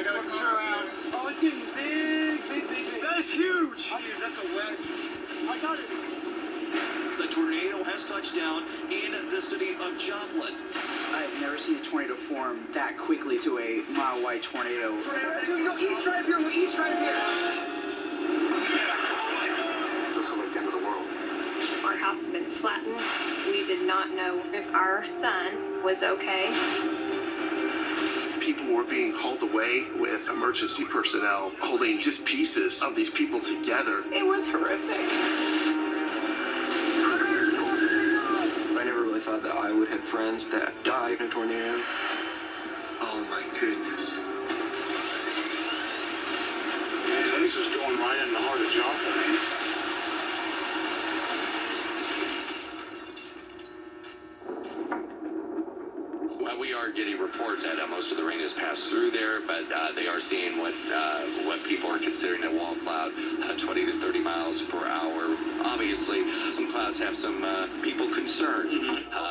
I gotta turn around. Oh, it's getting big. That is huge. That's a wedge. I got it. The tornado has touched down in the city of Joplin. I've never seen a tornado form that quickly to a mile-wide tornado. Go east right up here. Go east right up here. This is like the end of the world. Our house had been flattened. We did not know if our son was okay. People were being hauled away with emergency personnel holding just pieces of these people together. It was horrific. I never really thought that I would have friends that died in a tornado. Oh my goodness. So this is going right in the heart of Joplin. Well, we are getting reports that most of the rain has passed through there, but they are seeing what people are considering a wall cloud, 20 to 30 miles per hour. Obviously, some clouds have some people concerned,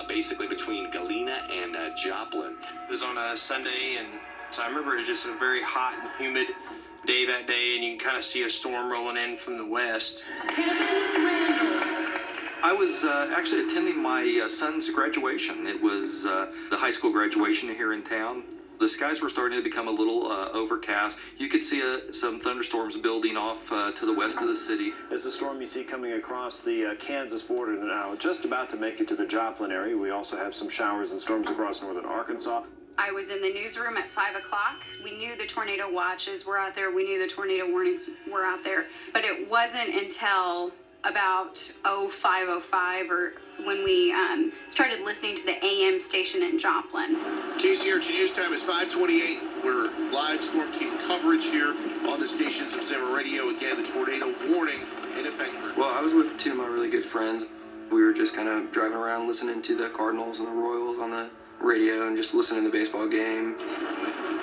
basically between Galena and Joplin. It was on a Sunday, and so I remember it was just a very hot and humid day that day, and you can kind of see a storm rolling in from the west. I was actually attending my son's graduation. It was the high school graduation here in town. The skies were starting to become a little overcast. You could see some thunderstorms building off to the west of the city. As the storm you see coming across the Kansas border now, just about to make it to the Joplin area. We also have some showers and storms across northern Arkansas. I was in the newsroom at 5 o'clock. We knew the tornado watches were out there. We knew the tornado warnings were out there. But it wasn't until about 05:05 or when we started listening to the AM station in Joplin. KCRG News Time is 5:28. We're live storm team coverage here on the stations of Summer Radio. Again, the tornado warning in effect. Well, I was with two of my really good friends. We were just kind of driving around listening to the Cardinals and the Royals on the radio and just listening to the baseball game.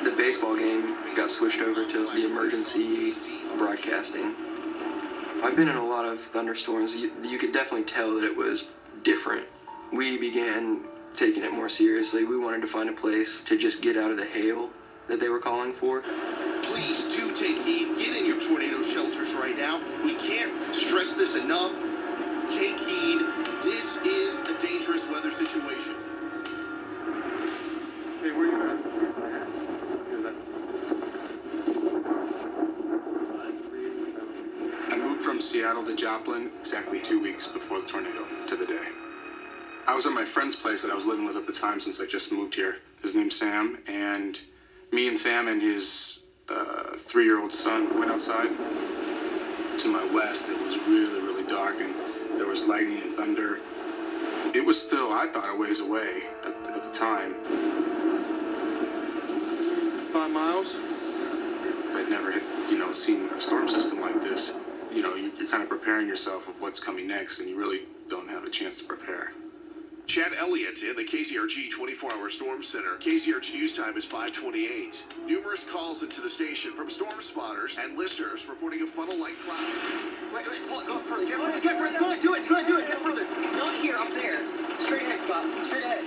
The baseball game got switched over to the emergency broadcasting. I've been in a lot of thunderstorms. You could definitely tell that it was different. We began taking it more seriously. We wanted to find a place to just get out of the hail that they were calling for. Please do take heed. Get in your tornado shelters right now. We can't stress this enough. Take heed. This is a dangerous weather situation. Hey, where you at? I moved from Seattle to Joplin exactly 2 weeks before the tornado, to the day. I was at my friend's place that I was living with at the time since I just moved here. His name's Sam, and me and Sam and his 3-year-old son went outside. To my west, it was really, really dark, and there was lightning and thunder. It was still, I thought, a ways away at the time. 5 miles? I'd never had, seen a storm system like this. You're kind of preparing yourself of what's coming next, and you really don't have a chance to prepare. Chad Elliott in the KCRG 24-hour Storm Center. KCRG News Time is 5:28. Numerous calls into the station from storm spotters and listeners reporting a funnel-like cloud. Wait, go further. Get further. It's going to do it. Get further. Not here, up there. Straight ahead, Scott. Straight ahead.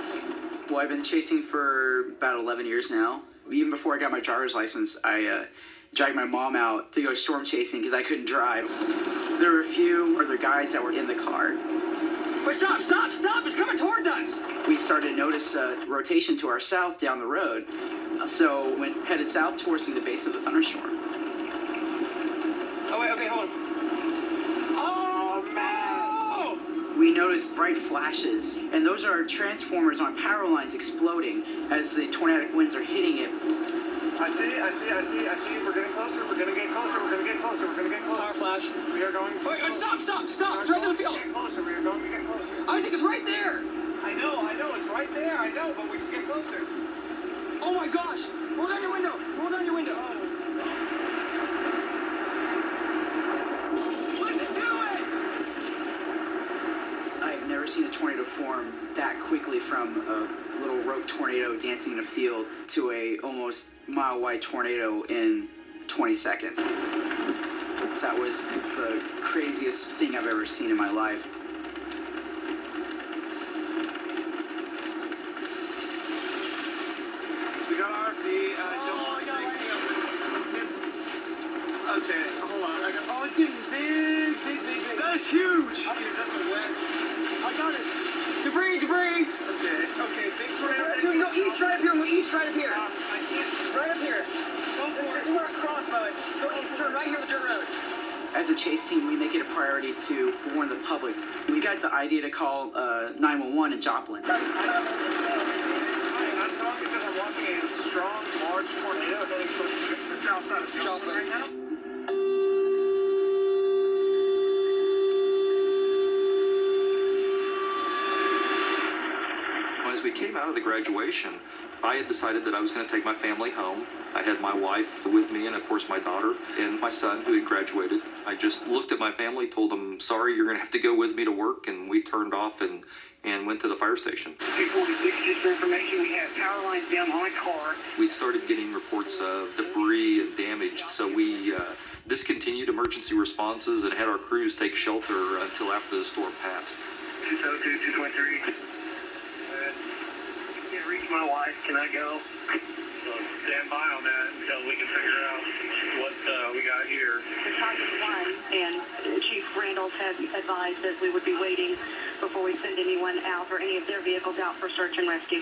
Well, I've been chasing for about 11 years now. Even before I got my driver's license, I dragged my mom out to go storm chasing because I couldn't drive. There were a few other guys that were in the car. Wait, stop! It's coming towards us! We started to notice a rotation to our south down the road. So went headed south towards the base of the thunderstorm. Oh, wait, okay, hold on. Oh, man! We noticed bright flashes, and those are transformers on power lines exploding as the tornadic winds are hitting it. I see. We're getting closer. We're gonna get closer. Power flash. We are going. Wait, stop! It's right in the field. We are going to get closer. Isaac, it's right there. I know. It's right there. I know, but we can get closer. Oh my gosh! Roll down your window. Listen to it. I've never seen a tornado form that quickly from a little rope tornado dancing in a field to a almost mile-wide tornado in 20 seconds. So that was the craziest thing I've ever seen in my life. We got RFD. east, right up here. East, right up here. I can't. Right up here. This is where I cross, bud. Go east, turn right here on the dirt road. As a chase team, we make it a priority to warn the public. We got the idea to call 911 in Joplin. Hi, I'm calling because I'm watching a strong, large tornado heading towards the south side of Joplin right now. As we came out of the graduation, I had decided that I was going to take my family home. I had my wife with me and, of course, my daughter and my son who had graduated. I just looked at my family, told them, sorry, you're going to have to go with me to work, and we turned off and went to the fire station. 246, just for information, we have power lines down on a car. We'd started getting reports of debris and damage, so we discontinued emergency responses and had our crews take shelter until after the storm passed. 202, 223. Can't reach my wife. Can I go? So stand by on that until we can figure out what we got here. The target one, and Chief Randall had advised that we would be waiting before we send anyone out or any of their vehicles out for search and rescue.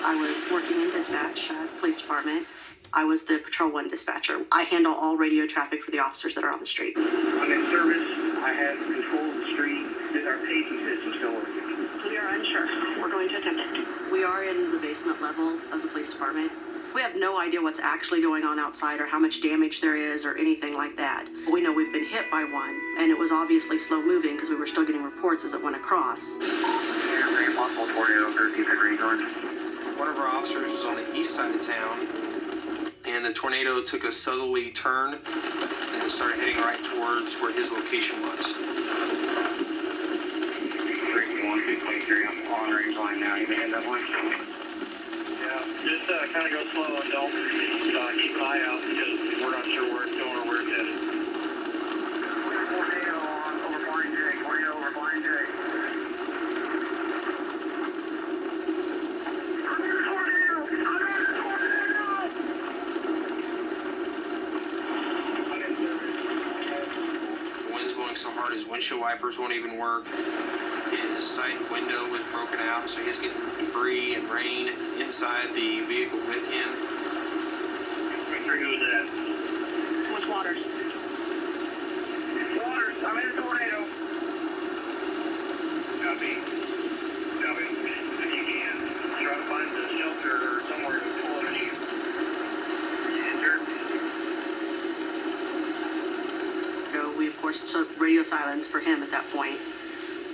I was working in dispatch at the police department. I was the Patrol 1 dispatcher. I handle all radio traffic for the officers that are on the street. I'm in service. I have control of the street. Is our paging system still working? We are unsure. We're going to attempt it. We are in the basement level of the police department. We have no idea what's actually going on outside or how much damage there is or anything like that. We know we've been hit by one, and it was obviously slow moving because we were still getting reports as it went across. Possible tornado, 13th degree north. One of our officers was on the east side of town, and the tornado took a southerly turn and it started heading right towards where his location was. 321, 223, I'm on range line now. You may have that one. Yeah, just kind of go slow and don't keep an eye out because we're not sure where it's going or where it's headed. Tornado on over Blind J. Tornado over Blind J. The wind's blowing so hard his windshield wipers won't even work. His side window was broken out, so he's getting debris and rain inside the vehicle with him. Who was that? What's Waters? Waters, I'm in a tornado. Copy. Copy. If you can, try to find the shelter or somewhere to pull underneath. We, of course, took radio silence for him at that point.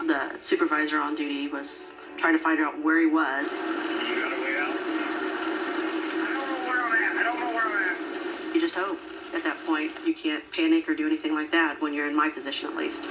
The supervisor on duty was trying to find out where he was. You got a way out? I don't know where I'm at. You just hope. At that point, you can't panic or do anything like that when you're in my position, at least.